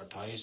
28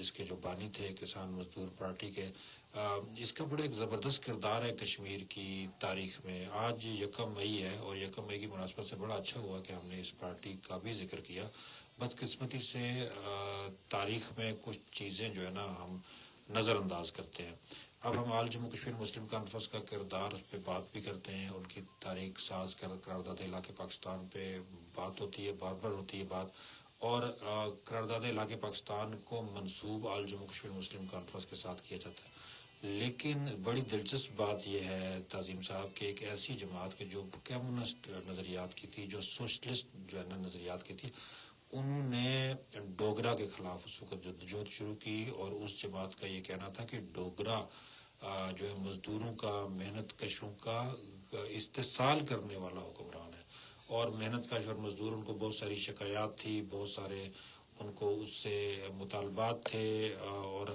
اس کے جو بانی تھے کسان مزدور پارٹی کے. اس کا بڑا ایک زبردست کردار ہے کشمیر کی تاریخ میں. آج 1 مئی ہے اور 1 مئی کی مناسبت سے بڑا اچھا ہوا کہ ہم نے اس پارٹی کا بھی ذکر کیا. بدقسمتی سے تاریخ میں کچھ چیزیں جو ہے نا ہم نظر انداز کرتے ہیں. اب ہم آل جموں کشمیر مسلم کانفرنس کا کردار اس پہ بات بھی کرتے ہیں, ان کی تاریخ ساز قرارداد علاقے پاکستان پہ بات ہوتی ہے, بار بار ہوتی ہے بات, اور قرارداد علاقے پاکستان کو منسوب آل جموں کشمیر مسلم کانفرنس کے ساتھ کیا جاتا ہے. لیکن بڑی دلچسپ بات یہ ہے تعظیم صاحب کہ ایک ایسی جماعت کے جو کمیونسٹ نظریات کی تھی, جو سوشلسٹ جو ہے نا نظریات کی تھی, انہوں نے ڈوگرا کے خلاف اس وقت جدوجہد شروع کی. اور اس جماعت کا یہ کہنا تھا کہ ڈوگرا جو ہے مزدوروں کا, محنت کشوں کا استحصال کرنے والا حکمران ہے, اور محنت کش اور مزدور ان کو بہت ساری شکایات تھی, بہت سارے ان کو اس سے مطالبات تھے, اور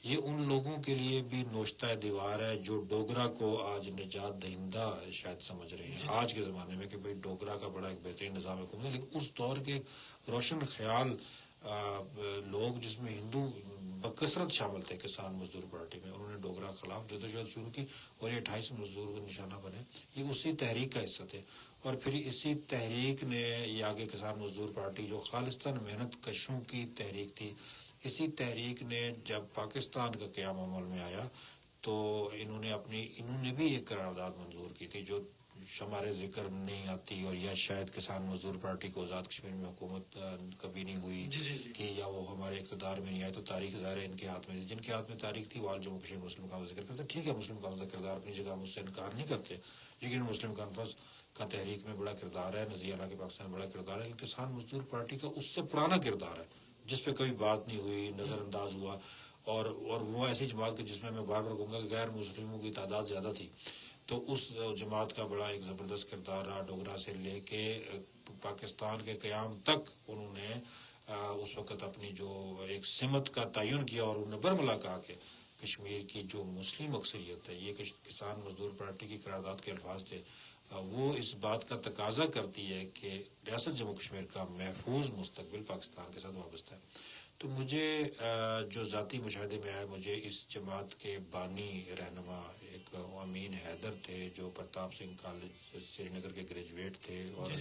یہ ان لوگوں کے لیے بھی نوشتہ دیوار ہے جو ڈوگرا کو آج نجات دہندہ شاید سمجھ رہے ہیں آج کے زمانے میں کہ بھئی ڈوگرا کا بڑا ایک بہترین نظام حکومت ہے. لیکن اس دور کے روشن خیال لوگ جس میں ہندو بکثرت شامل تھے کسان مزدور پارٹی میں, انہوں نے ڈوگرا کے خلاف جدوجہد شروع کی اور یہ 28 مزدور کا نشانہ بنے. یہ اسی تحریک کا حصہ تھے, اور پھر اسی تحریک نے یہ آگے کسان مزدور پارٹی جو خالصتاً محنت کشوں کی تحریک تھی, اسی تحریک نے جب پاکستان کا قیام عمل میں آیا تو انہوں نے بھی ایک قرارداد منظور کی تھی جو ہمارے ذکر نہیں آتی, اور یا شاید کسان مزدور پارٹی کو آزاد کشمیر میں حکومت کبھی نہیں ہوئی کہ یا وہ ہمارے اقتدار میں نہیں آئے, تو تاریخ ظاہر ہے ان کے ہاتھ میں, جن کے ہاتھ میں تاریخ تھی وہ آل جموں کشمیر مسلم کانفرنس ذکر کرتے. ٹھیک ہے, مسلم کانفرنس کا کردار اپنی جگہ ہم اس سے انکار نہیں کرتے, لیکن مسلم کانفرنس کا تحریک میں بڑا کردار ہے, نظریہ علاقے پاکستان میں بڑا کردار ہے, لیکن کسان مزدور پارٹی کا اس سے پرانا کردار ہے جس پہ کبھی بات نہیں ہوئی, نظر انداز ہوا. اور وہ ایسی جماعت جس میں بار بار کہوں گا کہ غیر مسلموں کی تعداد زیادہ تھی, تو اس جماعت کا بڑا ایک زبردست کردار رہا. ڈوگرا سے لے کے پاکستان کے قیام تک انہوں نے اس وقت اپنی جو ایک سمت کا تعین کیا, اور انہوں نے برملا کہا کہ کشمیر کی جو مسلم اکثریت ہے, یہ کسان مزدور پارٹی کی قرارداد کے الفاظ تھے, وہ اس بات کا تقاضا کرتی ہے کہ ریاست جموں کشمیر کا محفوظ مستقبل پاکستان کے ساتھ وابستہ ہے. تو مجھے جو ذاتی مشاہدے میں آیا, مجھے اس جماعت کے بانی رہنما ایک امین حیدر تھے جو پرتاپ سنگھ کالج سری نگر کے گریجویٹ تھے, اور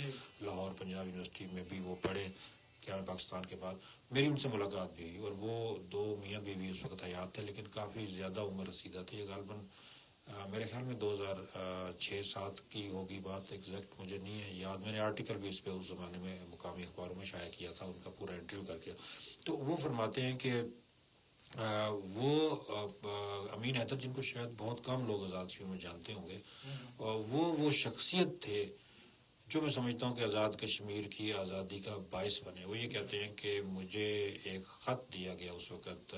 لاہور پنجاب یونیورسٹی میں بھی وہ پڑھے قیام پاکستان کے بعد. میری ان سے ملاقات بھی ہوئی, اور وہ 2 میاں بیوی اس وقت حیات تھے, لیکن کافی زیادہ عمر رسیدہ تھے. یہ غالباً میرے خیال میں 2006-07 کی ہوگی بات, ایگزیکٹ مجھے نہیں ہے یاد. میں نے آرٹیکل بھی اس پہ اس زمانے میں مقامی اخباروں میں شائع کیا تھا, ان کا پورا انٹرویو کر کے. تو وہ فرماتے ہیں کہ وہ امین حیدر, جن کو شاید بہت کم لوگ آزاد کشمیر میں جانتے ہوں گے, وہ شخصیت تھے جو میں سمجھتا ہوں کہ آزاد کشمیر کی آزادی کا باعث بنے. وہ یہ کہتے ہیں کہ مجھے ایک خط دیا گیا اس وقت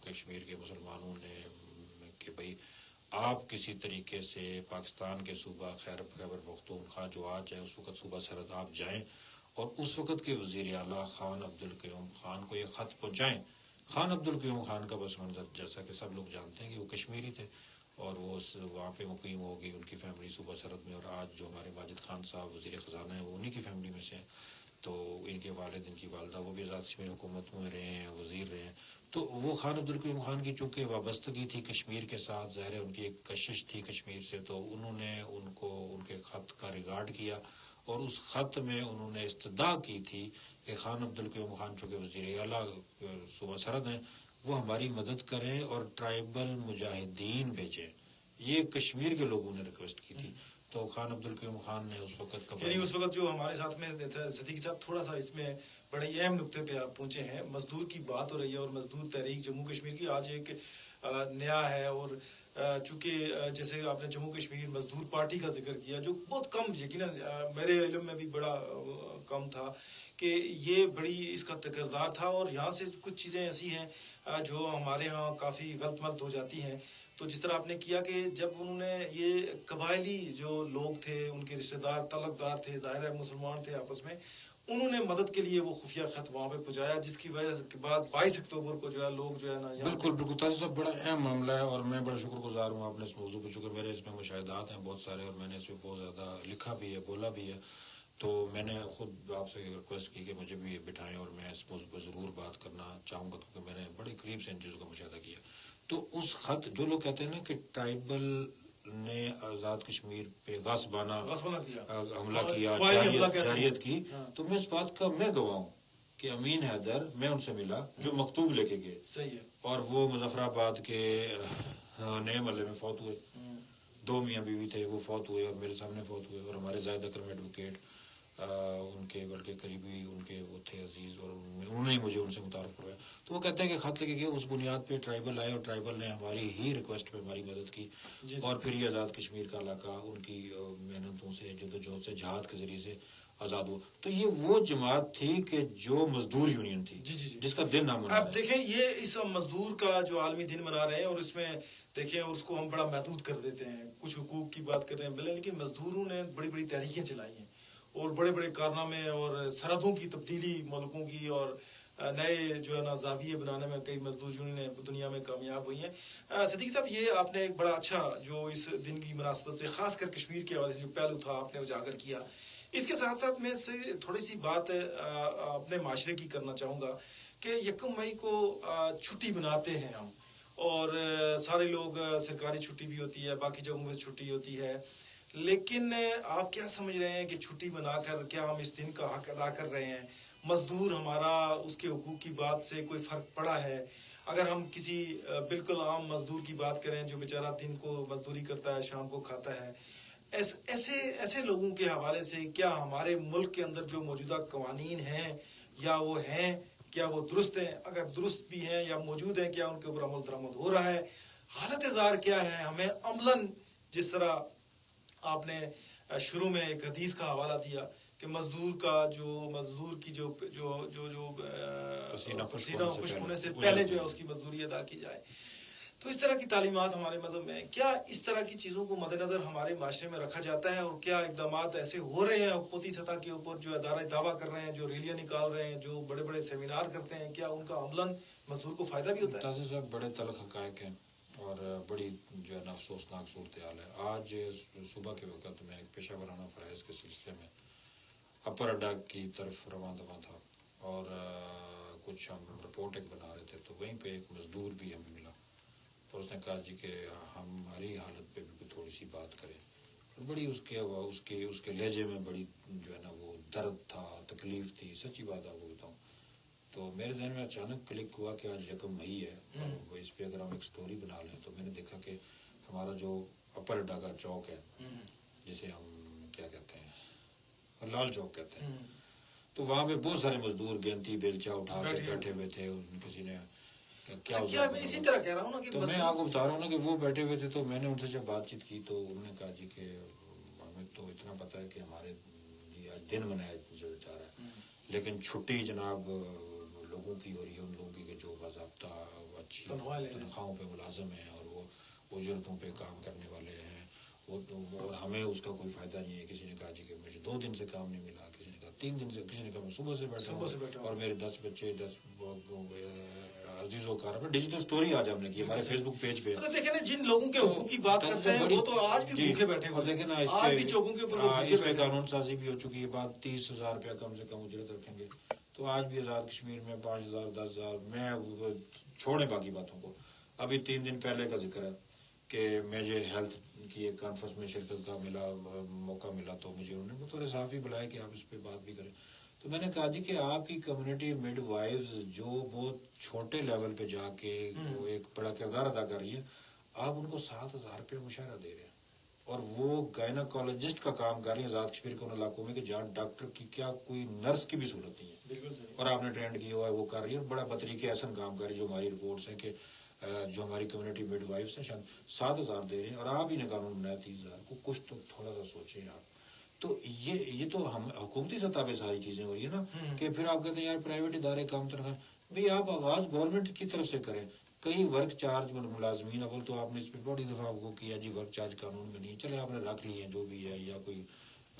کشمیر کے مسلمانوں نے کہ بھئی آپ کسی طریقے سے پاکستان کے صوبہ خیبر پختونخوا جو آج ہے اس وقت صوبہ سرحد آپ جائیں, اور اس وقت کے وزیر اعلیٰ خان عبدالقیوم خان کو یہ خط پہنچائیں. خان عبدالقیوم خان کا بس منظر جیسا کہ سب لوگ جانتے ہیں کہ وہ کشمیری تھے, اور وہ وہاں پہ مقیم ہوگی, ان کی فیملی صوبہ سرحد میں, اور آج جو ہمارے ماجد خان صاحب وزیر خزانہ ہیں وہ انہی کی فیملی میں سے ہیں. تو ان کے والد, ان کی والدہ, وہ بھی آزاد کشمیر حکومت میں رہے ہیں, وزیر رہے ہیں. تو وہ خان عبدالقیوم خان کی چونکہ وابستگی تھی کشمیر کے ساتھ, ظاہر ہے ان کی ایک کشش تھی کشمیر سے, تو انہوں نے ان کے خط کا ریگارڈ کیا, اور اس خط میں انہوں نے استدعا کی تھی کہ خان عبدالقیوم خان چونکہ وزیر اعلیٰ صوبہ سرحد ہیں, وہ ہماری مدد کریں اور ٹرائبل مجاہدین بھیجیں. یہ کشمیر کے لوگوں نے ریکویسٹ کی تھی. تو خان عبدالقیوم خان نے اس وقت یعنی اس وقت جو ہمارے ساتھ میں صدیق صاحب, تھوڑا سا اس میں بڑے اہم نقطے پہ آپ پہنچے ہیں. مزدور کی بات ہو رہی ہے, اور مزدور تحریک جموں کشمیر کی آج ایک نیا ہے, اور چونکہ جیسے آپ نے جموں کشمیر مزدور پارٹی کا ذکر کیا جو بہت کم, یقیناً میرے علم میں بھی بڑا کم تھا کہ یہ بڑی اس کا کردار تھا. اور یہاں سے کچھ چیزیں ایسی ہیں جو ہمارے ہاں کافی غلط ملت ہو جاتی ہیں. تو جس طرح آپ نے کیا کہ جب انہوں نے یہ قبائلی جو لوگ تھے, ان کے رشتہ دار تعلقدار تھے, ظاہر ہے مسلمان تھے آپس میں, انہوں نے مدد کے لیے وہ خفیہ خط وہاں پہ پہنچایا, جس کی وجہ کے بعد 22 اکتوبر کو جو ہے لوگ جو ہے نا. بالکل تاجر صاحب, بڑا اہم معاملہ ہے, اور میں بڑا شکر گزار ہوں آپ نے اس موضوع پہ, چونکہ میرے اس میں مشاہدات ہیں بہت سارے, اور میں نے اس پہ بہت زیادہ لکھا بھی ہے, بولا بھی ہے. تو میں نے خود آپ سے ریکویسٹ کی کہ مجھے بھی بٹھائیں اور میں اس موضوع پر ضرور بات کرنا چاہوں گا کیونکہ میں نے بڑے قریب سے ان چیزوں کا مشاہدہ کیا. تو اس خط جو لوگ کہتے ہیں نا کہ ٹرائبل نے آزاد کشمیر پہ غصبانہ حملہ کیا, جارحیت کی, تو میں اس بات کا میں گواہ ہوں کہ امین حیدر, میں ان سے ملا جو مکتوب لے کے گئے, صحیح ہے, اور وہ مظفر آباد کے نئے محلے میں فوت ہوئے. 2 میاں بیوی تھے, وہ فوت ہوئے اور میرے سامنے فوت ہوئے. اور ہمارے زاہد اکرم ایڈوکیٹ, ان کے بلکہ قریبی ان کے وہ تھے عزیز, اور انہوں نے مجھے ان سے متعارف کروایا. تو وہ کہتے ہیں کہ خط لے کے اس بنیاد پہ ٹرائبل آئے اور ٹرائبل نے ہماری ہی ریکویسٹ پہ ہماری مدد کی, اور پھر یہ آزاد کشمیر کا علاقہ ان کی محنتوں سے, جدوجہد سے, جہاد کے ذریعے سے آزاد ہوا. تو یہ وہ جماعت تھی کہ جو مزدور یونین تھی, جس کا دن ہم اب دیکھیں یہ اس مزدور کا جو عالمی دن منا رہے ہیں, اور اس میں دیکھیں اس کو ہم بڑا محدود کر دیتے ہیں, کچھ حقوق کی بات کر رہے ہیں بھلے, لیکن مزدوروں نے بڑی بڑی تحریکیں چلائی ہیں اور بڑے بڑے کارنامے اور سرحدوں کی تبدیلی ملکوں کی, اور نئے جو ہے نا زاویے بنانے میں کئی مزدور یونینیں دنیا میں کامیاب ہوئی ہیں. صدیق صاحب, یہ آپ نے ایک بڑا اچھا جو اس دن کی مناسبت سے خاص کر کشمیر کے حوالے سے جو پہلو تھا آپ نے اجاگر کیا. اس کے ساتھ ساتھ میں سے تھوڑی سی بات اپنے معاشرے کی کرنا چاہوں گا کہ 1 مئی کو چھٹی مناتے ہیں ہم, اور سارے لوگ, سرکاری چھٹی بھی ہوتی ہے, باقی جگہوں میں چھٹی ہوتی ہے, لیکن آپ کیا سمجھ رہے ہیں کہ چھٹی منا کر کیا ہم اس دن کا حق ادا کر رہے ہیں؟ مزدور ہمارا اس کے حقوق کی بات سے کوئی فرق پڑا ہے؟ اگر ہم کسی بالکل عام مزدور کی بات کریں جو بیچارہ دن کو مزدوری کرتا ہے, شام کو کھاتا ہے, ایسے لوگوں کے حوالے سے کیا ہمارے ملک کے اندر جو موجودہ قوانین ہیں یا وہ ہیں, کیا وہ درست ہیں؟ اگر درست بھی ہیں یا موجود ہیں, کیا ان کے اوپر عمل درآمد ہو رہا ہے؟ حالت زار کیا ہے؟ ہمیں عملاً, جس طرح آپ نے شروع میں ایک حدیث کا حوالہ دیا کہ مزدور کی جو پسینہ خشک ہونے سے پہلے جو ہے اس کی مزدوری ادا کی جائے. تو اس طرح کی تعلیمات ہمارے مذہب میں, کیا اس طرح کی چیزوں کو مد نظر ہمارے معاشرے میں رکھا جاتا ہے؟ اور کیا اقدامات ایسے ہو رہے ہیں حکومتی سطح کے اوپر, جو ادارے دعویٰ کر رہے ہیں, جو ریلیاں نکال رہے ہیں, جو بڑے بڑے سیمینار کرتے ہیں, کیا ان کا عملاً مزدور کو فائدہ بھی ہوتا ہے؟ تاثر صاحب, بڑے تلخ حقائق ہیں اور بڑی جو ہے نا افسوسناک صورتحال ہے. آج صبح کے وقت میں ایک پیشہ ورانہ فرائض کے سلسلے میں اپر اڈا کی طرف رواں دواں تھا, اور کچھ ہم رپورٹ ایک بنا رہے تھے, تو وہیں پہ ایک مزدور بھی ہمیں ملا, اور اس نے کہا جی کہ ہماری حالت پہ بھی تھوڑی سی بات کریں. اور بڑی اس کے لہجے میں بڑی جو ہے نا وہ درد تھا, تکلیف تھی. سچی بات آپ کو بتاؤں تو میرے ذہن میں اچانک کلک ہوا کہ آج 1 مئی ہے, اور اس پہ اگر ہم ایک سٹوری بنا لیں, تو میں نے دیکھا کہ ہمارا جو اپر اڈا کا چوک ہے, جسے ہم کیا کہتے ہیں, لال چوک کہتے ہیں, تو وہاں پہ بہت سارے مزدور گینتی بیلچہ اٹھا کے بیٹھے ہوئے تھے. کسی نے کیا میں اسی طرح کہہ رہا ہوں نا, تو میں آپ کو بتا رہا ہوں نا کہ وہ بیٹھے ہوئے تھے. تو میں نے ان سے جب بات چیت کی تو انہوں نے کہا جی کہ ہمیں تو اتنا پتا ہے کہ ہمارے آج دن منایا جا رہا ہے, لیکن چھٹی جناب لوگوں کی ہو رہی ہے, ان لوگوں کی کہ جو باضابطہ اچھی تنخواہوں پہ ملازم ہیں اور وہ اجرتوں پہ کام کرنے والے ہیں, اور ہمیں اس کا کوئی فائدہ نہیں ہے. کسی نے کہا جی کہ مجھے 2 دن سے کام نہیں ملا, کسی نے کہا 3 دن سے, کسی نے کہا میں صبح سے بیٹھا ہوں, اور میرے 10 بچے 10 عزیزوں کا ڈیجیٹل سٹوری آج ہم نے کی ہمارے فیس بک پیج پہ. دیکھیں نا جن لوگوں کے حقوق کی بات کرتے ہیں وہ تو آج بھی بھوکے بیٹھے ہیں, اور دیکھیں نا اس پہ قانون سازی بھی ہو چکی ہے. بات 30,000 روپیہ کم سے کم اجرت رکھیں گے, تو آج بھی آزاد کشمیر میں 5,000 10,000. میں چھوڑیں باقی باتوں کو, ابھی 3 دن پہلے کا ذکر ہے کہ مجھے ہیلتھ کی ایک کانفرنس میں شرکت کا موقع ملا, تو مجھے انہوں نے بطور صحافی بلایا کہ آپ اس پہ بات بھی کریں. تو میں نے کہا جی کہ آپ کی کمیونٹی مڈ وائفز جو بہت چھوٹے لیول پہ جا کے وہ ایک بڑا کردار ادا کر رہی ہیں, آپ ان کو 7,000 روپے مشاہرہ دے رہے ہیں, اور وہ گائناکالوجسٹ کا کام کر رہی ہیں آزاد کشمیر کے ان علاقوں میں کہ جہاں ڈاکٹر کی کیا کوئی نرس کی بھی ضرورت نہیں ہے, اور آپ نے ٹرینڈ کیا ہوا ہے وہ کر رہی ہے, اور بڑا بطریقے احسن کام کر رہی ہے. جو ہماری رپورٹس ہیں کہ جو ہماری کمیونٹی مڈ وائفز ہیں 7,000 دے رہے ہیں, اور آپ ہی نے قانون بنایا 30,000 کو. کچھ تو تھوڑا سا سوچیں آپ. تو یہ تو ہم حکومتی سطح پہ ساری چیزیں ہو رہی ہیں نا, کہ پھر آپ کہتے ہیں یار پرائیویٹ ادارے کام تنخواہ. بھئی آپ آغاز گورنمنٹ کی طرف سے کریں. کئی ورک چارج ملازمین, اول تو آپ نے اس پہ بڑی دفعہ آپ کو کیا جی ورک چارج قانون میں نہیں, چلے آپ نے رکھ لیے جو بھی ہے, یا کوئی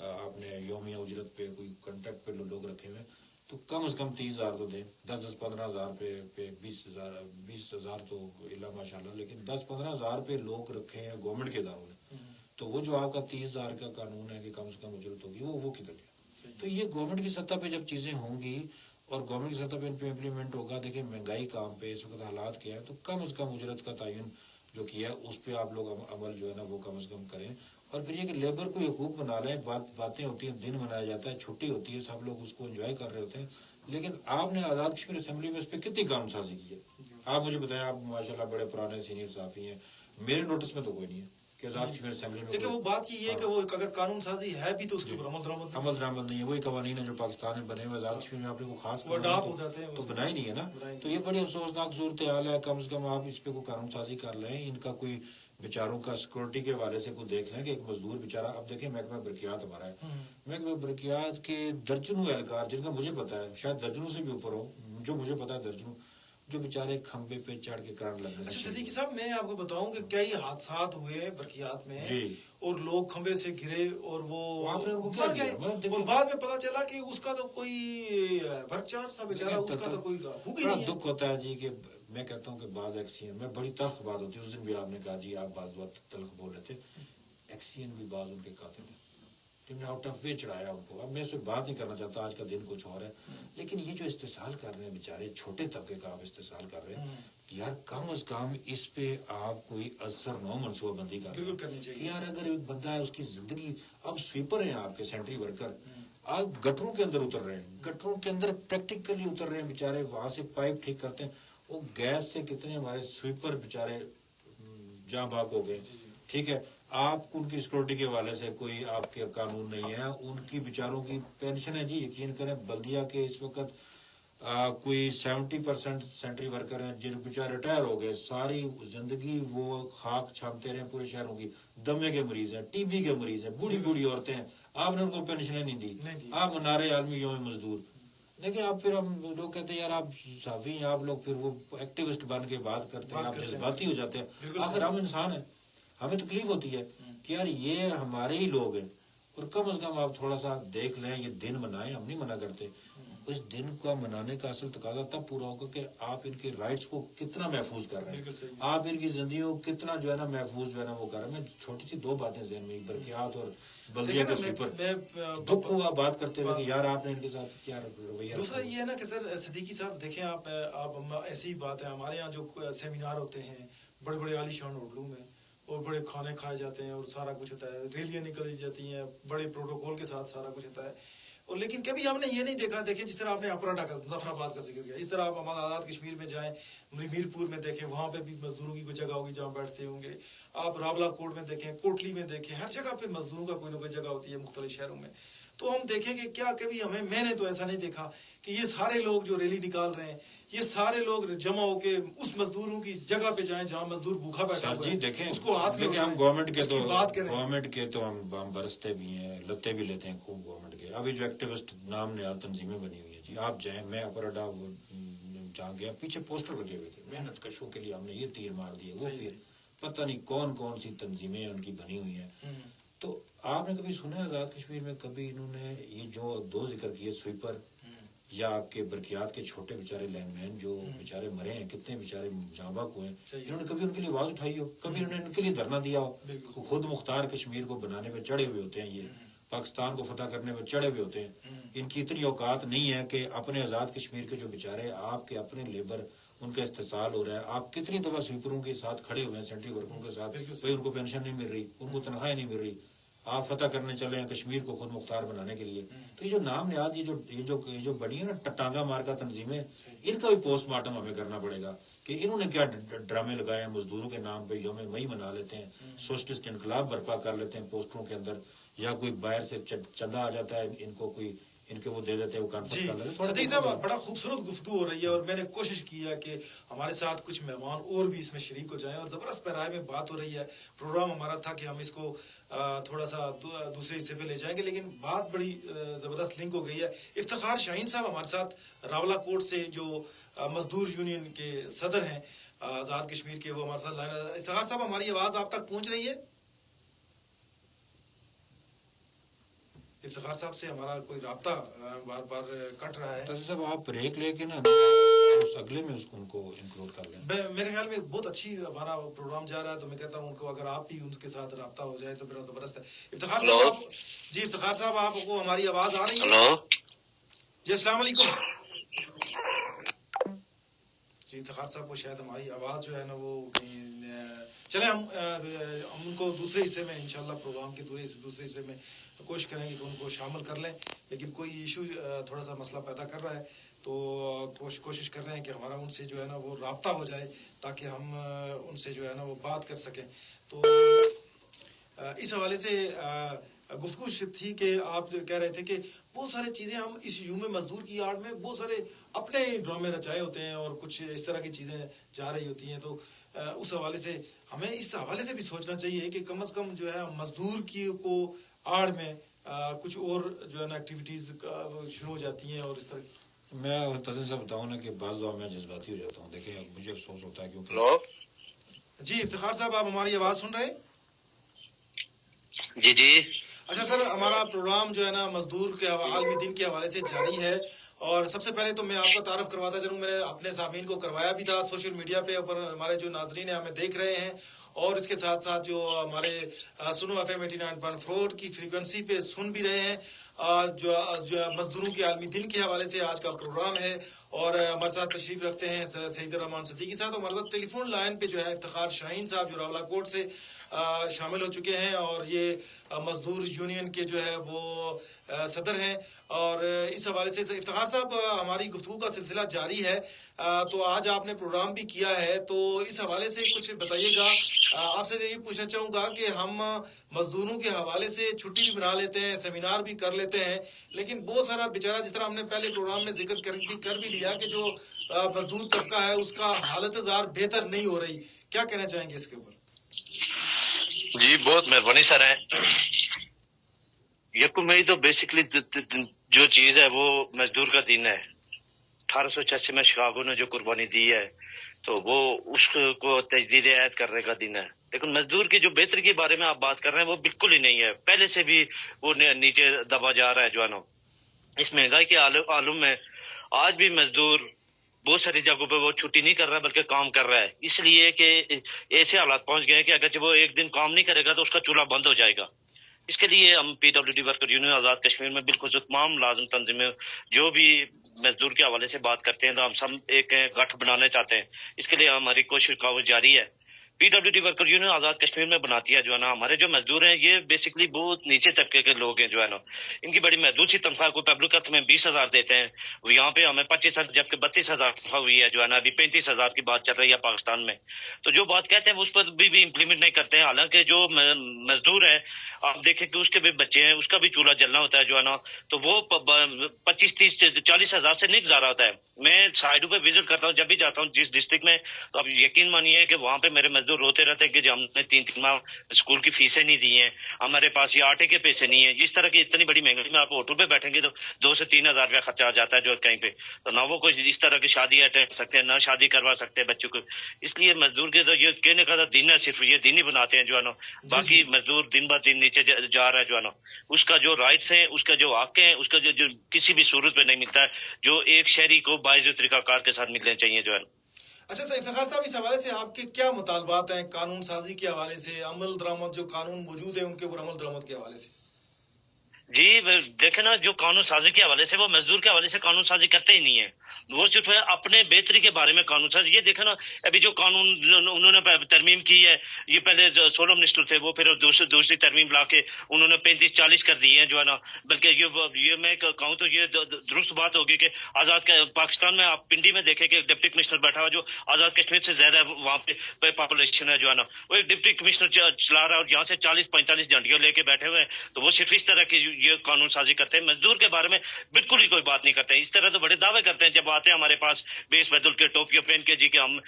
آپ نے یومیہ اجرت پہ کوئی کانٹریکٹ پہ لوگ رکھے ہوئے, تو کم از کم 30,000 تو دیں. 10-15,000 پہ 20,000 تو اللہ ماشاء اللہ, لیکن 10-15,000 پہ لوگ رکھے ہیں گورنمنٹ کے اداروں نے. تو وہ جو آپ کا 30,000 کا قانون ہے کہ کم سے کم اجرت ہوگی, وہ کدھر گیا؟ تو یہ گورنمنٹ کی سطح پہ جب چیزیں ہوں گی اور گورنمنٹ کی سطح پہ ان پہ امپلیمنٹ ہوگا. دیکھیں مہنگائی کام پہ اس وقت حالات کیا ہے, تو کم از کم اجرت کا تعین جو کیا ہے اس پہ آپ لوگ عمل جو ہے نا وہ کم از کم کریں. اور پھر یہ کہ لیبر کو حقوق بنا لیں. باتیں ہوتی ہیں, دن منایا جاتا ہے, چھٹی ہوتی ہے, سب لوگ اس کو انجوائے کر رہے ہوتے ہیں, لیکن آپ نے آزاد کشمیر اسمبلی میں اس پہ کتنی قانون سازی کی ہے؟ آپ مجھے بتائیں, آپ ماشاءاللہ بڑے پرانے سینئر صحافی ہیں, میرے نوٹس میں تو کوئی نہیں ہے کہ آزاد کشمیر اسمبلی میں. لیکن وہ بات یہ ہے کہ وہ اگر قانون سازی ہے بھی تو اس کے اوپر عمل درآمد نہیں ہے. وہی قوانین ہیں جو پاکستان میں بنے ہوئے, آزاد کشمیر میں آپ نے کوئی خاص تو بنا ہی نہیں ہے نا. تو یہ بڑی افسوسناک صورتحال ہے. کم از کم آپ اس پہ کوئی قانون سازی کر لیں. ان کا کوئی بیچاروں کا سیکورٹی کے حوالے سے کوئی دیکھ لیں کہ ایک مزدور بیچارہ, اب دیکھیں محکمہ برقیات ہمارا ہے, محکمہ برقیات کے درجنوں اہلکار جن کا مجھے پتا ہے, شاید درجنوں سے بھی اوپر ہو, جو مجھے پتا ہے درجنوں, جو بیچارے کھمبے پہ چڑھ کے کرنٹ لگنے. اچھا صدیقی صاحب, میں آپ کو بتاؤں کہ کئی حادثات ہوئے برقیات میں جی, اور لوگ کھمبے سے گرے اور وہ مر گئے, اور بعد میں پتا چلا کہ اس کا تو کوئی برچار تھا بیچارہ, اس کا تو کوئی حقوق ہی نہیں ہے. دکھ ہوتا ہے جی کہ میں کہتا ہوں کہ بعض ایکسین میں بڑی تلخ بات ہوتی ہے. اس دن بھی آپ نے کہا جی آپ بعض بات تلخ بول رہے تھے, ایکسین بھی بعض ان کے قاتل ہیں جن نے آؤٹ آف وے چڑھایا ان کو. اب میں اس پہ بات نہیں کرنا چاہتا, آج کا دن کچھ اور ہے, لیکن یہ جو استحصال کر رہے ہیں بیچارے, چھوٹے طبقے کا آپ استحصال کر رہے ہیں, یار کم از کم اس پہ آپ کوئی اثر نو منصوبہ بندی کرنی چاہیے. یار اگر ایک بندہ ہے, اس کی زندگی, اب سویپر ہیں آپ کے سینٹری ورکر, آپ گٹروں کے اندر اتر رہے ہیں, گٹروں کے اندر پریکٹیکلی اتر رہے ہیں بیچارے, وہاں سے پائپ ٹھیک کرتے ہیں. وہ گیس سے کتنے ہمارے سویپر بیچارے جہاں باغ ہو گئے. ٹھیک ہے, آپ کو ان کی سیکورٹی کے حوالے سے کوئی آپ کے قانون نہیں ہے. ان کی بیچاروں کی پینشن ہے جی, یقین کریں بلدیہ کے اس وقت کوئی 70% سینٹری ورکر ہیں جن بیچارے ریٹائر ہو گئے, ساری زندگی وہ خاک چھانتے رہے پورے شہروں کی. دمے کے مریض ہیں, ٹی بی کے مریض ہیں, بوڑھی بوڑھی عورتیں ہیں, آپ نے ان کو پینشنیں نہیں دی. آپ منارے عالمی یوم مزدور دیکھیں. آپ پھر ہم لوگ کہتے ہیں یار آپ صحافی ہیں, آپ لوگ پھر وہ ایکٹیوسٹ بن کے بات کرتے ہیں, آپ جذباتی ہو جاتے ہیں. آخر ہم انسان ہیں, ہمیں تکلیف ہوتی ہے کہ یار یہ ہمارے ہی لوگ ہیں, اور کم از کم آپ تھوڑا سا دیکھ لیں, یہ دن منائیں. ہم نہیں منع کرتے, اس دن کا منانے کا اصل تقاضا تب پورا ہوگا کہ آپ ان کے رائٹس کو کتنا محفوظ کر رہے ہیں, آپ ان کی زندگیوں کو کتنا جو ہے نا محفوظ جو ہے نا وہ کر رہے ہیں. میں چھوٹی سی دو باتیں ذہن میں, برقیات اور بلدیہ کے سویپر, دکھ ہوا بات کرتے ہوئے کہ یار آپ نے ان کے ساتھ کیا رویہ. دوسرا یہ ہے نا کہ سر صدیقی صاحب دیکھیں, آپ ایسی بات ہے, ہمارے یہاں جو سیمینار ہوتے ہیں بڑے بڑے عالی شان ہوٹلوں میں, اور بڑے کھانے کھائے جاتے ہیں اور سارا کچھ ہوتا ہے, ریلیاں نکلی جاتی ہیں بڑے پروٹوکول کے ساتھ, سارا کچھ ہوتا ہے. اور لیکن کبھی ہم نے یہ نہیں دیکھا, دیکھیں جس طرح آپ نے اپراڈا کا, مظفر آباد کا ذکر کیا, اس طرح آپ ہمارا آزاد کشمیر میں جائیں, میرپور میں دیکھیں, وہاں پہ بھی مزدوروں کی کوئی جگہ ہوگی جہاں بیٹھتے ہوں گے. آپ راولا کوٹ میں دیکھیں, کوٹلی میں دیکھیں, ہر جگہ پہ مزدوروں کا کوئی نہ کوئی جگہ ہوتی ہے مختلف شہروں میں. تو ہم دیکھیں کہ کیا کبھی میں نے تو ایسا نہیں دیکھا کہ یہ سارے لوگ جو ریلی نکال رہے ہیں, یہ سارے لوگ جمع ہو کے اس مزدوروں کی جگہ پہ جائیں جہاں مزدور بھوکا بیٹھا ہوا ہے. جی دیکھیں, اس کو ہاتھ میں ہم گورنمنٹ کے تو ہم برستے بھی ہیں, لتے بھی لیتے ہیں خوب گورنمنٹ کے. ابھی جو ایکٹیوسٹ نام نہاد تنظیمیں بنی ہوئی ہیں جی, آپ جائیں, میں اپراڈا جہاں گیا, پیچھے پوسٹر لگے ہوئے تھے, محنت کشوں کے لیے ہم نے یہ تیر مار دیے, وہ پھر پتہ نہیں کون کون سی تنظیمیں ان کی بنی ہوئی ہیں. تو آپ نے کبھی سنا ہے آزاد کشمیر میں کبھی انہوں نے یہ جو دو ذکر کیے, سویپر یا آپ کے برقیات کے چھوٹے بیچارے لائن مین جو بیچارے مرے ہیں, کتنے بیچارے جاں بحق ہوئے ہیں, انہوں نے کبھی ان کے لیے آواز اٹھائی ہو, کبھی انہوں نے ان کے لیے دھرنا دیا ہو؟ خود مختار کشمیر کو بنانے پہ چڑھے ہوئے ہوتے ہیں, یہ پاکستان کو فتح کرنے پہ چڑھے ہوئے ہوتے ہیں. ان کی اتنی اوقات نہیں ہے کہ اپنے آزاد کشمیر کے جو بیچارے آپ کے اپنے لیبر ان کا استحصال ہو رہا ہے, آپ کتنی دفعہ سویپروں کے ساتھ کھڑے ہوئے ہیں, سینٹری ورکروں کے ساتھ, ان کو پینشن نہیں مل رہی, ان کو تنخواہیں نہیں مل رہی, آپ فتح کرنے چلے ہیں کشمیر کو خود مختار بنانے کے لیے. تو یہ جو نام نہاد یہ جو بڑی ہے نا ٹانگا مار کا تنظیمیں, ان کا بھی پوسٹ مارٹم ہمیں کرنا پڑے گا کہ انہوں نے کیا ڈرامے لگائے ہیں. مزدوروں کے نام پہ یوم مئی منا لیتے ہیں, سوشلسٹ انقلاب برپا کر لیتے ہیں پوسٹروں کے اندر, یا کوئی باہر سے چندہ آ جاتا ہے, ان کو کوئی ان کے وہ دے دیتے ہیں, وہ کانفرنس کر لیتے ہیں. صدیق صاحب بڑا خوبصورت گفتگو ہو رہی ہے, اور میں نے کوشش کی ہے کہ ہمارے ساتھ کچھ مہمان اور بھی اس میں شریک ہو جائیں, اور زبردست پیرائے میں بات ہو رہی ہے. پروگرام ہمارا تھا کہ ہم اس کو تھوڑا سا دوسرے حصے پہ لے جائیں گے, لیکن بات بڑی زبردست لنک ہو گئی ہے. افتخار شاہین صاحب ہمارے ساتھ راولا کوٹ سے, جو مزدور یونین کے صدر ہیں آزاد کشمیر کے, وہ ہمارے ساتھ لائن. افتخار صاحب ہماری آواز آپ تک پہنچ رہی ہے؟ افتخار صاحب سے ہمارا کوئی رابطہ بار بار کٹ رہا ہے. صاحب آپ بریک لے کے نا اس اگلے میں ان کو انکلوڈ کر لیں. میرے خیال میں بہت اچھی ہمارا پروگرام جا رہا ہے, تو میں کہتا ہوں ان کو اگر آپ بھی ان کے ساتھ رابطہ ہو جائے تو بڑا زبردست ہے. افتخار صاحب آپ, جی افتخار صاحب آپ کو ہماری آواز آ رہی ہے؟ جی السلام علیکم. جی افتخار صاحب کو شاید ہماری آواز جو ہے نا وہ چلیں ہم ان کو دوسرے حصے میں انشاءاللہ پروگرام کے دوسرے حصے میں کوشش کریں گے کہ ان کو شامل کر لیں, لیکن کوئی ایشو تھوڑا سا مسئلہ پیدا کر رہا ہے, تو کوشش کر رہے ہیں کہ ہمارا ان سے جو ہے نا وہ رابطہ ہو جائے تاکہ ہم ان سے جو ہے نا وہ بات کر سکیں. تو اس حوالے سے گفتگو تھی کہ آپ کہہ رہے تھے کہ بہت ساری چیزیں ہم اس یوم مزدور کی آڑ میں بہت سارے اپنے ڈرامے رچائے ہوتے ہیں اور کچھ اس طرح کی چیزیں جا رہی ہوتی ہیں, تو اس حوالے سے ہمیں اس حوالے سے بھی سوچنا چاہیے کہ کم از کم جو ہے مزدور کی کو آڑ میں کچھ اور جو ہے نا ایکٹیویٹیز شروع ہو جاتی ہیں اور اس طرح. میں تسلیم سے بتاؤں نا کہ بعض دفعہ میں جذباتی ہو جاتا ہوں. دیکھیں مجھے افسوس ہوتا ہے کیونکہ جی افتخار صاحب آپ ہماری آواز سن رہے ہیں؟ جی جی. اچھا سر, ہمارا پروگرام جو ہے نا مزدور کے عالمی دن کے حوالے سے جاری ہے, اور سب سے پہلے تو میں آپ کا تعارف کرواتا چلوں. میں نے اپنے سامعین کو کروایا بھی تھا سوشل میڈیا پہ, اور ہمارے جو ناظرین ہیں ہمیں دیکھ رہے ہیں, اور اس کے ساتھ ساتھ جو ہمارے سنو ایف ایم 89.4 کی فریکوینسی پہ سن بھی رہے ہیں. جو مزدوروں کے عالمی دن کے حوالے سے آج کا پروگرام ہے, اور ہمارے ساتھ تشریف رکھتے ہیں سعید الرحمان صدیقی صاحب. ہمارے ساتھ ٹیلی فون لائن پہ جو ہے افتخار شاہین صاحب جو راولہ کوٹ سے شامل ہو چکے ہیں, اور یہ مزدور یونین کے جو ہے وہ صدر ہیں. اور اس حوالے سے افتخار صاحب ہماری گفتگو کا سلسلہ جاری ہے, تو آج آپ نے پروگرام بھی کیا ہے, تو اس حوالے سے کچھ بتائیے گا. آپ سے یہی پوچھنا چاہوں گا کہ ہم مزدوروں کے حوالے سے چھٹی بھی بنا لیتے ہیں, سیمینار بھی کر لیتے ہیں, لیکن بہت سارا بیچارہ, جس طرح ہم نے پہلے پروگرام میں ذکر کر بھی لیا کہ جو مزدور طبقہ ہے اس کا حالت زار بہتر نہیں ہو رہی. کیا کہنا چاہیں گے اس کے اوپر؟ جی بہت مہربانی سر ہے. یکم مئی تو بیسکلی جو چیز ہے وہ مزدور کا دن ہے. 1886 میں شکاگو نے جو قربانی دی ہے تو وہ اس کو تجدید عہد کرنے کا دن ہے. لیکن مزدور کی جو بہتری کے بارے میں آپ بات کر رہے ہیں وہ بالکل ہی نہیں ہے. پہلے سے بھی وہ نیچے دبا جا رہا ہے جوانوں. اس مہنگائی کے عالم میں آج بھی مزدور بہت ساری جگہوں پہ وہ چھٹی نہیں کر رہا بلکہ کام کر رہا ہے, اس لیے کہ ایسے حالات پہنچ گئے ہیں کہ اگر جب وہ ایک دن کام نہیں کرے گا تو اس کا چولہا بند ہو جائے گا. اس کے لیے ہم P W D worker union Azad Kashmir میں بالکل تمام لازم تنظیمیں جو بھی مزدور کے حوالے سے بات کرتے ہیں تو ہم سب ایک گٹھ بنانا چاہتے ہیں. اس کے لیے ہماری کوشش کاوش جاری ہے. P W D worker union Azad Kashmir میں بناتی ہے جو ہے نا, ہمارے جو مزدور ہیں یہ بیسکلی بہت نیچے طبقے کے لوگ ہیں جو ہے نا. ان کی بڑی محدود سی تنخواہ کو پبلک ارتھ میں 20,000 دیتے ہیں, یہاں پہ ہمیں 25,000 جبکہ 32,000 تنخواہ ہوئی ہے جو ہے نا. ابھی 35,000 کی بات چل رہی ہے پاکستان میں. تو جو بات کہتے ہیں اس پر بھی امپلیمنٹ نہیں کرتے ہیں. حالانکہ جو مزدور ہے آپ دیکھیں کہ اس کے بھی بچے ہیں, اس کا بھی چولہا جلنا ہوتا ہے جو ہے نا, تو وہ 25-30-40,000 سے نہیں گزارا ہوتا ہے. میں سائڈوں پہ وزٹ کرتا ہوں جب بھی جاتا ہوں جس ڈسٹرکٹ میں, تو آپ یقین مانیے کہ وہاں پہ میرے مزدور روتے رہتے ہیں کہ ہم نے 3 ماہ اسکول کی فیسیں نہیں دی ہیں, ہمارے پاس یہ آٹے کے پیسے نہیں ہیں. اس طرح کی اتنی بڑی مہنگائی میں آپ ہوٹل پہ بیٹھیں گے تو 2 سے 3 ہزار روپیہ خرچہ آ جاتا ہے جو کہیں پہ, تو نہ وہ کوئی اس طرح کی شادی اٹینڈ کر سکتے ہیں نہ شادی کروا سکتے ہیں بچوں کو. اس لیے مزدور کے تو یہ کہنے کا دن ہے, صرف یہ دن ہی بناتے ہیں جو ہے نا. باقی مزدور دن بہ دن نیچے جا رہا ہے جو ہے نا. اس کا جو رائٹس ہیں, اس کا جو حق ہیں, اس کا جو کسی بھی صورت پہ نہیں ملتا ہے جو ایک شہری کو باعث طریقہ کار کے ساتھ ملنے چاہیے جو ہے. اچھا سر افتخار صاحب, اس حوالے سے آپ کے کیا مطالبات ہیں قانون سازی کے حوالے سے, عمل درآمد جو قانون موجود ہے ان کے اوپر عمل درآمد کے حوالے سے؟ جی دیکھیں نا, جو قانون سازی کے حوالے سے وہ مزدور کے حوالے سے قانون سازی کرتے ہی نہیں ہے. وہ صرف ہے اپنے بہتری کے بارے میں قانون سازی. یہ دیکھیں نا ابھی جو قانون انہوں نے ترمیم کی ہے, یہ پہلے 16 منسٹر تھے, وہ پھر دوسری ترمیم لا کے انہوں نے 35-40 کر دی ہے جو ہے نا. بلکہ یہ میں کہوں تو یہ درست بات ہوگی کہ آزاد پاکستان میں آپ پنڈی میں دیکھیں کہ ڈپٹی کمشنر بیٹھا ہوا جو آزاد کشمیر سے زیادہ وہاں پہ پاپولیشن ہے جو ہے نا, وہ ایک ڈپٹی کمشنر چلا رہا ہے اور یہاں سے 40-45 جھنڈیاں لے کے بیٹھے ہوئے ہیں. تو وہ صرف اس طرح کی یہ قانون سازی کرتے ہیں, مزدور کے بارے میں بالکل ہی کوئی بات نہیں کرتے ہیں. اس طرح تو بڑے دعوے کرتے ہیں جب آتے ہیں ہمارے پاس بیس بدل کے ٹوپیاں پہن کے جی کہ ہم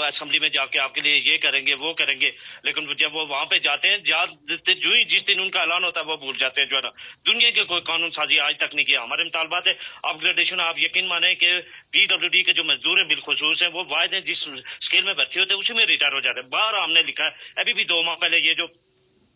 اسمبلی میں جا کے آپ کے لیے یہ کریں گے وہ کریں گے. لیکن جب وہ وہاں پہ جاتے ہیں جو ہی جس دن ان کا اعلان ہوتا ہے وہ بھول جاتے ہیں جو ہے نا. دنیا کے کوئی قانون سازی آج تک نہیں کیا. ہمارے مطالبات ہے اپ گریڈیشن. آپ یقین مانیں کہ پی ڈبلیو ڈی کے جو مزدور ہیں بالخصوص ہیں وہ واحد ہیں جس اسکیل میں بھرتی ہوتے ہیں اسی میں ریٹائر ہو جاتے ہیں. باہر ہم نے لکھا ہے ابھی بھی 2 ماہ پہلے یہ جو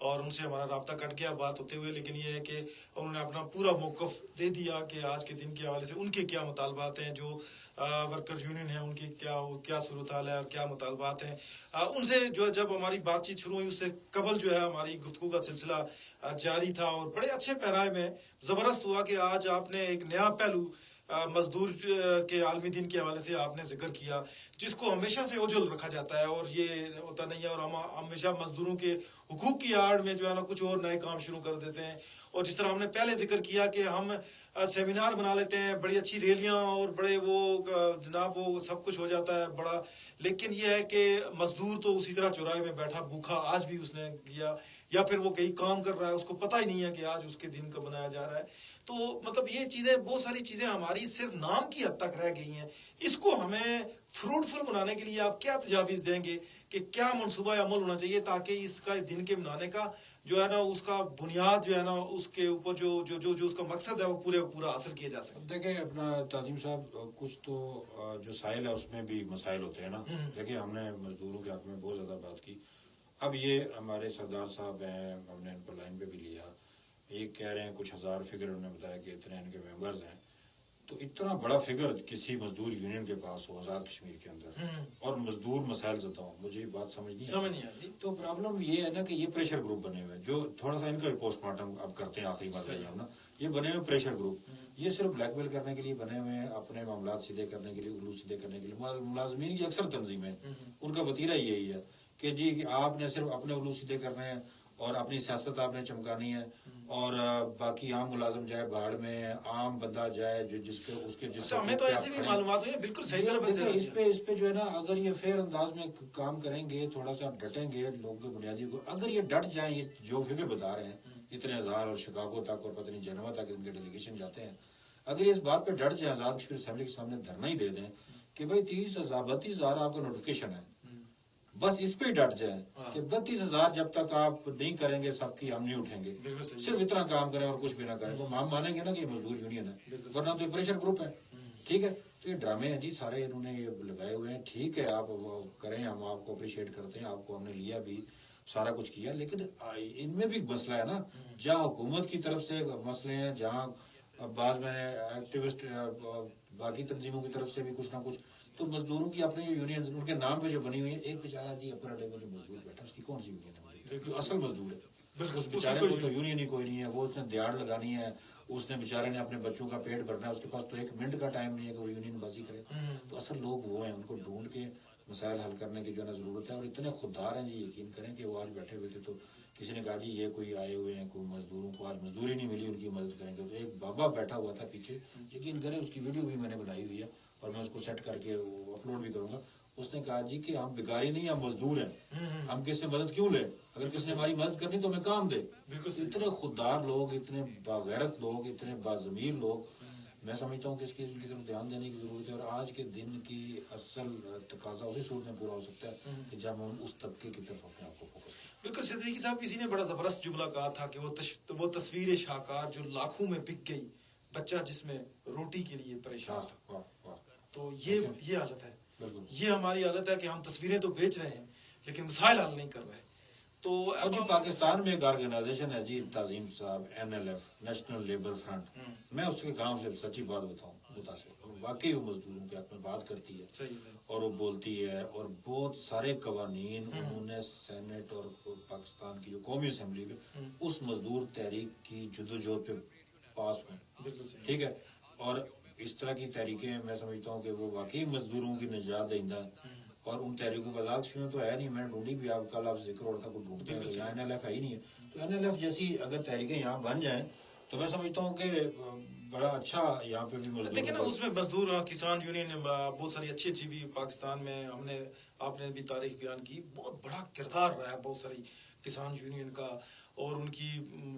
اور ان سے ہمارا رابطہ کٹ گیا بات ہوتے ہوئے، لیکن یہ ہے کہ انہوں نے اپنا پورا موقف دے دیا کہ آج کے دن کے حوالے سے ان کے کیا مطالبات ہیں، جو ورکرز یونین ہیں ان کی کیا صورتحال ہے اور کیا مطالبات ہیں. ان سے جو جب ہماری بات چیت شروع ہوئی اس سے قبل جو ہے ہماری گفتگو کا سلسلہ جاری تھا، اور بڑے اچھے پیرائے میں زبردست ہوا کہ آج آپ نے ایک نیا پہلو مزدور کے عالمی دن کے حوالے سے آپ نے ذکر کیا، جس کو ہمیشہ سے اوجھل رکھا جاتا ہے اور یہ ہوتا نہیں ہے، اور ہم ہمیشہ مزدوروں کے حقوق کی آڑ میں جو ہے نا کچھ اور نئے کام شروع کر دیتے ہیں. اور جس طرح ہم نے پہلے ذکر کیا کہ ہم سیمینار بنا لیتے ہیں، بڑی اچھی ریلیاں اور بڑے وہ جناب وہ سب کچھ ہو جاتا ہے بڑا، لیکن یہ ہے کہ مزدور تو اسی طرح چوراہے میں بیٹھا بھوکا آج بھی اس نے کیا، یا پھر وہ کہیں کام کر رہا ہے، اس کو پتہ ہی نہیں ہے کہ آج اس کے دن کا بنایا جا رہا ہے. تو مطلب یہ چیزیں، بہت ساری چیزیں ہماری صرف نام کی حد تک رہ گئی ہیں. اس کو ہمیں فروٹفل بنانے کے لیے آپ کیا تجاویز دیں گے کہ کیا منصوبہ عمل ہونا چاہیے تاکہ اس کا دن کے منانے کا جو ہے نا اس کا بنیاد جو ہے نا اس کے اوپر جو اس کا مقصد ہے وہ پورا حاصل کیا جا سکے؟ دیکھیں اپنا تعظیم صاحب، کچھ تو جو سائل ہے اس میں بھی مسائل ہوتے ہیں نا. دیکھیں ہم نے مزدوروں کے حق میں بہت زیادہ بات کی. اب یہ ہمارے سردار صاحب ہیں، ہم نے ان کو لائن پہ بھی لیا، یہ کہہ رہے ہیں کچھ ہزار فگر انہوں نے بتایا کہ اتنے ان کے ممبرز ہیں. تو اتنا بڑا فگر کسی مزدور یونین کے پاس ہو آزاد کشمیر کے اندر، اور مزدور مسائل زدہ ہوں، مجھے یہ بات سمجھ نہیں آتی. تو پرابلم یہ ہے نا کہ یہ پریشر گروپ بنے ہوئے ہیں جو تھوڑا سا ان کا پوسٹ مارٹم اب کرتے ہیں آخری بات نا، یہ بنے ہوئے پریشر گروپ، یہ صرف بلیک میل کرنے کے لیے بنے ہوئے ہیں، اپنے معاملات سیدھے کرنے کے لیے، علوم سیدھے کرنے کے لیے. ملازمین کی اکثر تنظیمیں ان کا وتیرہ یہی ہے کہ جی آپ نے صرف اپنے علوم سیدھے کرنے ہیں اور اپنی سیاست آپ نے چمکانی ہے، اور باقی عام ملازم جائے بھاڑ میں، عام بندہ جائے جو جس کے اس کے جس ہمیں تو ایسی بھی معلومات ہوئی بالکل صحیح طرح اس پہ جو ہے نا اگر یہ فیئر انداز میں کام کریں گے، تھوڑا سا ڈٹیں گے لوگوں کے بنیادی کو، اگر یہ ڈٹ جائیں، یہ جو فگر بتا رہے ہیں اتنے ہزار اور شکاگو تک اور پتہ نہیں جنوا تک ان کے ڈیلیگیشن جاتے ہیں، اگر یہ اس بات پہ ڈٹ جائیں، آزاد کشمیر اسمبلی کے سامنے دھرنا ہی دے دیں کہ بھائی 32,000 آپ کا نوٹیفکیشن ہے، بس اس پہ ڈٹ جائیں کہ 32,000 جب تک آپ نہیں کریں گے سب کی ہم نہیں اٹھیں گے، صرف اتنا کام کریں اور کچھ بھی نہ کریں، تو ہم مانیں گے نا کہ یہ مزدور یونین ہے، ورنہ تو یہ پریشر گروپ ہے. ٹھیک ہے، تو یہ ڈرامے ہیں جی سارے انہوں نے یہ لگائے ہوئے ہیں. ٹھیک ہے آپ کریں، ہم آپ کو اپریشیٹ کرتے ہیں، آپ کو ہم نے لیا بھی، سارا کچھ کیا، لیکن ان میں بھی مسئلہ ہے نا، جہاں حکومت کی طرف سے مسئلے ہیں، جہاں بعض میں ایکٹیوسٹ باقی تنظیموں کی طرف سے بھی کچھ نہ کچھ، تو مزدوروں کی اپنی یونین ان کے نام پہ جو بنی ہوئی ہے، ایک بیچارہ جی اپنا ڈیبل جو مزدور بیٹھا اس کی کون سی یونین ہے جو اصل مزدور ہے؟ اس بیچارے کو تو یونین ہی کوئی نہیں ہے، وہ اس نے دیہڑ لگانی ہے، اس نے بیچارے نے اپنے بچوں کا پیٹ بھرنا ہے، اس کے پاس تو 1 منٹ کا ٹائم نہیں ہے کہ وہ یونین بازی کرے. تو اصل لوگ وہ ہیں، ان کو ڈھونڈ کے مسائل حل کرنے کی جو ہے نا ضرورت ہے. اور اتنے خوددار ہیں جی، یقین کریں کہ وہ آج بیٹھے ہوئے تھے تو کسی نے کہا جی یہ کوئی آئے ہوئے ہیں، کوئی مزدوروں کو آج مزدوری نہیں ملی، ان کی مدد کریں گے. تو ایک بابا بیٹھا ہوا تھا پیچھے، یقین کریں اس کی ویڈیو بھی میں نے بنائی ہوئی ہے اور میں اس کو سیٹ کر کے اپلوڈ بھی کروں گا. اس نے کہا جی کہ ہم بیکاری نہیں، ہم مزدور ہیں، ہم کس سے مدد کیوں لیں؟ اگر کس نے ہماری مدد کرنی تو ہمیں کام دے. اتنے خوددار لوگ، اتنے باغیرت لوگ، اتنے باضمیر لوگ، میں سمجھتا ہوں کہ اس کی طرف دھیان دینے کی ضرورت ہے. اور آج کے دن کی اصل تقاضا اسی صورت میں پورا ہو سکتا ہے کہ جب ہم اس طبقے کی طرف اپنے آپ کو فوکس کریں. بالکل صدیقی صاحب، کسی نے بڑا زبردست جملہ کہا تھا کہ وہ تصویر شاہکار جو لاکھوں میں بک گئی، بچہ جس میں روٹی کے لیے پریشان تھا. تو یہ حالت ہے، یہ ہماری حالت ہے کہ ہم تصویریں تو بیچ رہے ہیں لیکن مسائل حل نہیں کر رہے. تو جی پاکستان میں ایک آرگنائزیشن ہے جی تعظیم صاحب، NLF، نیشنل لیبر فرنٹ. میں اس کے کام سے سچی بات بتاؤں متاثر، واقعی وہ مزدوروں کے حق میں بات کرتی ہے اور وہ بولتی ہے، اور بہت سارے قوانین انہوں نے سینٹ اور پاکستان کی جو قومی اسمبلی میں اس مزدور تحریک کی جدوجہد پہ پاس ہوئے. ٹھیک ہے، اور اس طرح کی تحریکیں میں سمجھتا ہوں کہ وہ واقعی مزدوروں کی نجات دہندہ ہیں. اور ان تحریکوں کا آزاد کشمیر تو ہے نہیں، میں ڈھونڈی بھی، آپ کل آپ ذکر اور تھا کو ڈھونڈتے ہیں، یہاں NLF ہے ہی نہیں ہے. تو NLF جیسی اگر تحریکیں یہاں بن جائیں تو میں سمجھتا ہوں کہ بڑا اچھا یہاں پہ بھی مزدور، لیکن اس میں مزدور کسان یونین بہت ساری اچھی بھی پاکستان میں آپ نے بھی تاریخ بیان کی، بہت بڑا کردار رہا ہے بہت ساری کسان یونین کا، اور ان کی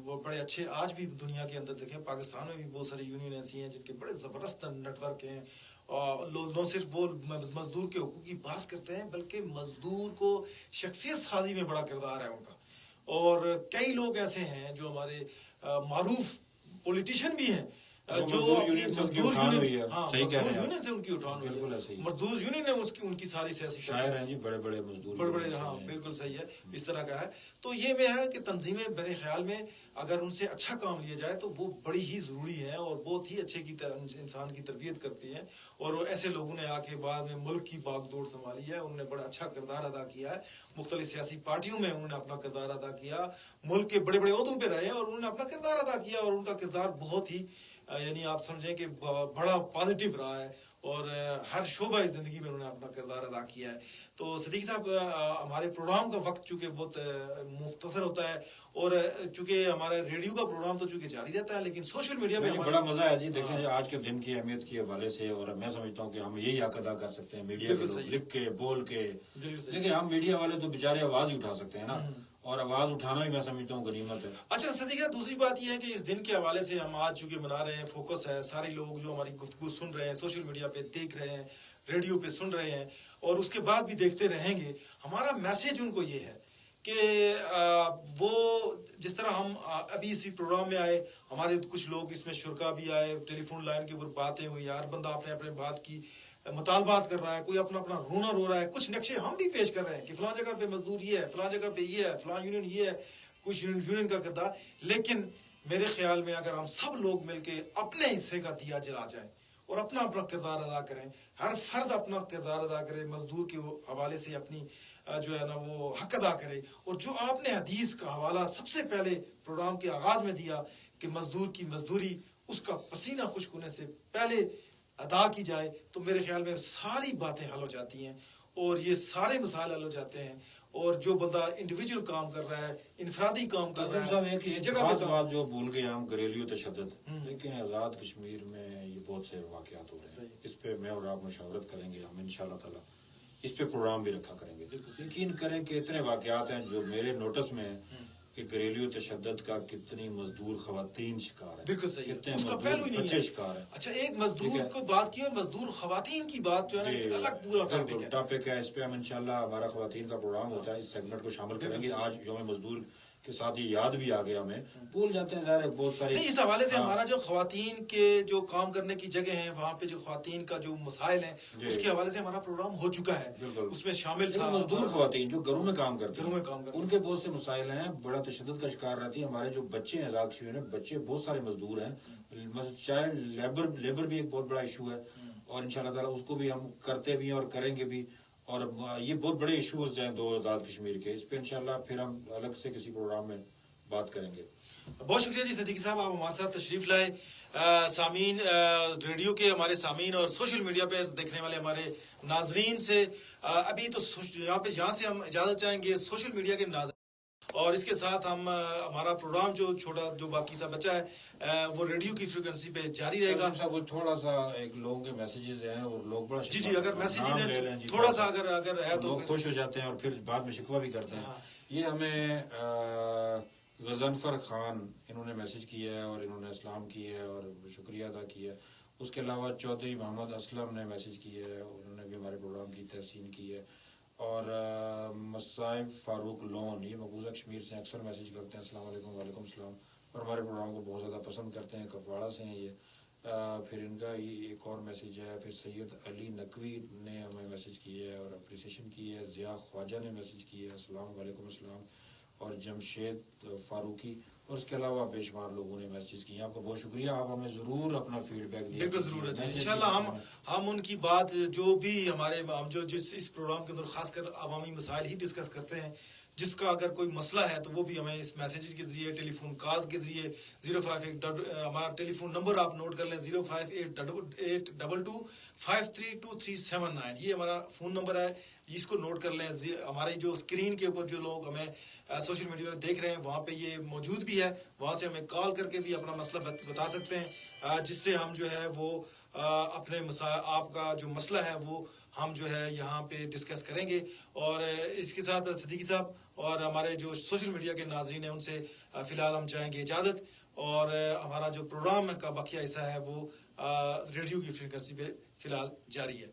وہ بڑے اچھے آج بھی دنیا کے اندر دیکھیں پاکستان میں بھی بہت ساری یونین ایسی ہیں جن کے بڑے زبردست نیٹ ورک ہیں. نہ صرف وہ مزدور کے حقوق کی بات کرتے ہیں بلکہ مزدور کو شخصیت سازی میں بڑا کردار ہے ان کا. اور کئی لوگ ایسے ہیں جو ہمارے معروف پولیٹیشین بھی ہیں جو یونین سے مزدور اٹھان ہوئی ہے، یونین، ہاں صحیح کہہ رہے مزدور ہیں یونین سے ان کی اٹھان بالکل ہوئی ایسے ہے، ہی مزدور یونین نے ان کی ساری سیاسی شاعر ہیں جی، بڑے بڑے مزدور بڑے بڑے، یونین ہاں سے ہیں۔ بالکل صحیح ہے، اس طرح کا ہے۔ تو یہ میں ہے کہ تنظیمیں میرے خیال میں اگر ان سے اچھا کام لیا جائے تو وہ بڑی ہی ضروری ہے اور بہت ہی اچھے کی انسان کی تربیت کرتی ہیں، اور ایسے لوگوں نے آ کے بعد میں ملک کی باغ دوڑ سنبھالی ہے، انہوں نے بڑا اچھا کردار ادا کیا ہے، مختلف سیاسی پارٹیوں میں انہوں نے اپنا کردار ادا کیا، ملک کے بڑے بڑے عہدوں پہ رہے اور انہوں نے اپنا کردار ادا کیا، اور ان کا کردار بہت ہی یعنی آپ سمجھیں کہ بڑا پازیٹیو رہا ہے، اور ہر شعبہ زندگی میں انہوں نے اپنا کردار ادا کیا ہے۔ تو صدیق صاحب، ہمارے پروگرام کا وقت چونکہ بہت مختصر ہوتا ہے، اور چونکہ ہمارا ریڈیو کا پروگرام تو چونکہ جاری رہتا ہے، لیکن سوشل میڈیا میں بڑا مزہ ہے جی، دیکھیں جی آج کے دن کی اہمیت کے حوالے سے، اور میں سمجھتا ہوں کہ ہم یہی حق ادا کر سکتے ہیں میڈیا کے لوگ، لکھ کے بول کے، دیکھیں ہم میڈیا والے تو بیچارے آواز ہی اٹھا سکتے ہیں نا، اور آواز اٹھانا بھی میں سمجھتا ہوں غنیمت ہے۔ اچھا صدیق صاحب، دوسری بات یہ ہے کہ اس دن کے حوالے سے ہم آج چونکہ منا رہے ہیں، فوکس ہے، سارے لوگ جو ہماری گفتگو سن رہے ہیں، سوشل میڈیا پہ دیکھ رہے ہیں، ریڈیو پہ سن رہے ہیں، اور اس کے بعد بھی دیکھتے رہیں گے، ہمارا میسج ان کو یہ ہے کہ وہ جس طرح ہم ابھی اسی پروگرام میں آئے، ہمارے کچھ لوگ اس میں شرکا بھی آئے، ٹیلی فون لائن کے اوپر باتیں ہوئی، ہر بندہ اپنے اپنے بات کی مطالبات کر رہا ہے، کوئی اپنا اپنا رونا رو رہا ہے، کچھ نقشے ہم بھی پیش کر رہے ہیں کہ فلاں جگہ پہ مزدور یہ ہے، فلاں جگہ پہ یہ ہے، فلاں یونین یہ ہے، کچھ یونین کا کردار، لیکن میرے خیال میں اگر ہم سب لوگ مل کے اپنے حصے کا دیا جلا جائیں اور اپنا اپنا کردار ادا کریں، ہر فرد اپنا کردار ادا کرے، مزدور کے حوالے سے اپنی جو ہے نا وہ حق ادا کرے، اور جو آپ نے حدیث کا حوالہ سب سے پہلے پروگرام کے آغاز میں دیا کہ مزدور کی مزدوری اس کا پسینہ خشک ہونے سے پہلے ادا کی جائے، تو میرے خیال میں ساری باتیں حل ہو جاتی ہیں اور یہ سارے مسائل حل ہو جاتے ہیں، اور جو بندہ انڈیویجول کام کر رہا ہے، انفرادی کام کر رہا صاحب ہے، ایک خاص بات جو بھول گئے ہم، گھریلو تشدد، دیکھیں آزاد کشمیر میں یہ بہت سے واقعات ہو رہے ہیں، اس پہ میں اور آپ مشاورت کریں گے، ہم انشاءاللہ تعالی اس پہ پروگرام بھی رکھا کریں گے۔ یقین کریں کہ اتنے واقعات ہیں جو میرے نوٹس میں ہیں کہ گھریلو تشدد کا کتنی مزدور خواتین شکار ہیں، بالکل صحیح، کتنے اس کا مزدور پہلو ہی نہیں بچے ہے۔ شکار ہیں۔ اچھا، ایک مزدور کو بات کی اور مزدور خواتین کی بات جو ہے نا ایک الگ پورا ٹاپک ہے۔ ٹاپک ہے، اس پہ ہم انشاءاللہ ہمارا خواتین کا پروگرام ہوتا ہے، اس سیگمنٹ کو شامل کریں گے۔ آج یوم مزدور کے ساتھ یہ یاد بھی آ گیا، ہمیں بھول جاتے ہیں ظاہر ہے بہت ساری، نہیں، اس حوالے سے ہمارا جو خواتین کے جو کام کرنے کی جگہ ہیں، وہاں پہ جو خواتین کا جو مسائل ہیں، اس کے حوالے سے ہمارا پروگرام ہو چکا ہے، اس میں شامل تھا۔ مزدور خواتین جو گھروں میں کام کرتے گھروں میں کام کرتے ان کے بہت سے مسائل ہیں، بڑا تشدد کا شکار رہتی ہیں۔ ہمارے جو بچے ہیں آزاد کشمیر میں، بچے بہت سارے مزدور ہیں، چائلڈ لیبر بھی ایک بہت بڑا ایشو ہے، اور انشاءاللہ تعالیٰ اس کو بھی ہم کرتے بھی ہیں اور کریں گے بھی، اور یہ بہت بڑے ایشوز ہیں دو آزاد کشمیر کے، اس پہ انشاءاللہ پھر ہم الگ سے کسی پروگرام میں بات کریں گے۔ بہت شکریہ جی صدیقی صاحب، آپ ہمارے ساتھ تشریف لائے۔ سامعین، ریڈیو کے ہمارے سامعین اور سوشل میڈیا پہ دیکھنے والے ہمارے ناظرین سے ابھی تو یہاں سے ہم اجازت چاہیں گے، سوشل میڈیا کے ناظرین، اور اس کے ساتھ ہم ہمارا پروگرام جو چھوٹا جو باقی سا بچا ہے وہ ریڈیو کی فریکوینسی پہ جاری رہے گا۔ صاحب تھوڑا سا ایک لوگوں کے میسیجز ہیں اور لوگ بڑا جی اگر میسیجز ہیں تھوڑا سا اگر ہے تو لوگ خوش ہو جاتے ہیں اور پھر بعد میں شکوہ بھی کرتے ہیں۔ یہ ہمیں غضنفر خان انہوں نے میسج کیا ہے اور انہوں نے اسلام کی ہے اور شکریہ ادا کیا ہے۔ اس کے علاوہ چودھری محمد اسلم نے میسج کیا ہے، انہوں نے بھی ہمارے پروگرام کی تحسین کی ہے، اور مصائب فاروق لون یہ مقبوضہ کشمیر سے اکثر میسج کرتے ہیں، السلام علیکم، وعلیکم السلام، اور ہمارے پروگرام کو بہت زیادہ پسند کرتے ہیں، کپواڑہ سے ہیں یہ۔ پھر ان کا یہ ایک اور میسج ہے، پھر سید علی نقوی نے ہمیں میسج کی ہے اور اپریسیشن کی ہے، ضیاء خواجہ نے میسج کی ہے، السلام علیکم السلام، اور جمشید فاروقی، اور اس کے علاوہ بے شمار لوگوں نے میسیج کی ہیں۔ آپ کا بہت شکریہ، آپ ہمیں ضرور اپنا فیڈ بیک دیں۔ بالکل ضرور ہے، انشاءاللہ ہم ان کی بات جو بھی ہمارے ہم جو جس اس پروگرام کے اندر خاص کر عوامی مسائل ہی ڈسکس کرتے ہیں، جس کا اگر کوئی مسئلہ ہے تو وہ بھی ہمیں اس میسیجز کے ذریعے، ٹیلی فون کالز کے ذریعے 058 ہمارا ٹیلی فون نمبر آپ نوٹ کر لیں 05882532379، یہ ہمارا فون نمبر ہے، اس کو نوٹ کر لیں۔ ہماری جو اسکرین کے اوپر جو لوگ ہمیں سوشل میڈیا پہ دیکھ رہے ہیں وہاں پہ یہ موجود بھی ہے، وہاں سے ہمیں کال کر کے بھی اپنا مسئلہ بتا سکتے ہیں، جس سے ہم جو ہے وہ اپنے آپ کا جو مسئلہ ہے وہ ہم جو ہے یہاں پہ ڈسکس کریں گے۔ اور اس کے ساتھ صدیقی صاحب اور ہمارے جو سوشل میڈیا کے ناظرین ہیں ان سے فی الحال ہم چاہیں گے اجازت، اور ہمارا جو پروگرام کا بقیہ حصہ ہے وہ ریڈیو کی فریکوینسی پہ فی الحال جاری ہے۔